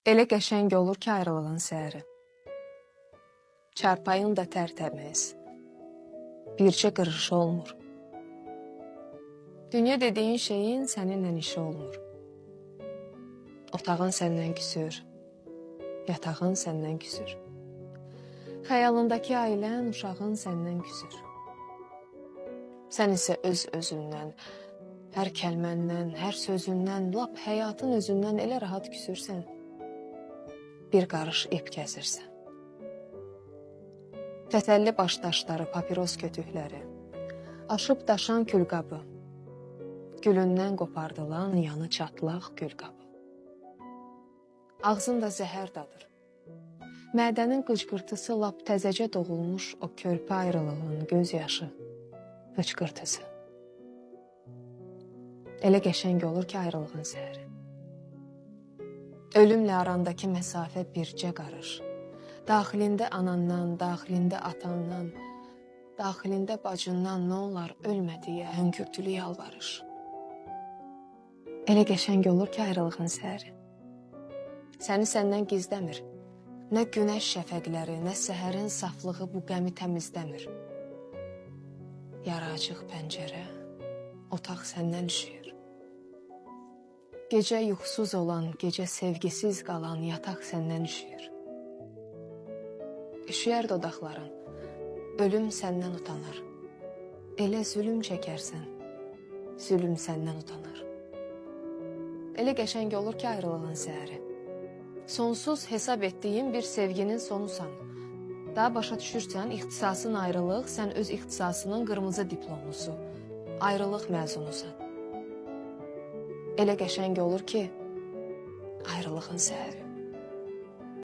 Elə qəşəng olur ki, ayrılığın səhəri. Çarpayın da tərtəmiz, bircə qırışı olmur. Dünya dediyin şeyin səninlə işi olmur. Otağın səndən küsür, yatağın səndən küsür. Xəyalındakı ailən, uşağın səndən küsür. Sən isə öz-özündən, hər kəlməndən, hər sözündən, lap həyatın özündən elə rahat küsürsən, bir qarış ip kəsirsən. Təsəlli başdaşları, papiros kötükləri, aşıb daşan külqabı, gülündən qopardılan yanı çatlaq külqabı. Ağzında zəhər dadır. Mədənin qıcqırtısı lap təzəcə doğulmuş o körpə ayrılığın göz yaşı, hıçqırtısı. Elə qəşəng olur ki, ayrılığın səhəri. Ölümlə arandakı məsafə bircə qarış. Daxilində anandan, daxilində atandan, daxilində bacından nə olar ölmə deyə hönkürtülü yalvarış. Elə qəşəng olur ki, ayrılığın səhəri. Səni səndən gizləmir. Nə günəş şəfəqləri, nə səhərin saflığı bu qəmi təmizləmir. Yarı açıq pəncərə, otaq səndən üşüyür. Gecə yuxusuz olan, gecə sevgisiz qalan yataq səndən üşüyür. Üşüyər dodaqların, ölüm səndən utanar. Elə zülüm çəkərsən, zülüm səndən utanar. Elə qəşəng olur ki, ayrılığın səhəri. Sonsuz hesab etdiyin bir sevginin sonusan. Daha başa düşürsən, ixtisasın ayrılıq, sən öz ixtisasının qırmızı diplomlusu, ayrılıq məzunusan. Elə qəşəng olur ki, ayrılığın səhəri.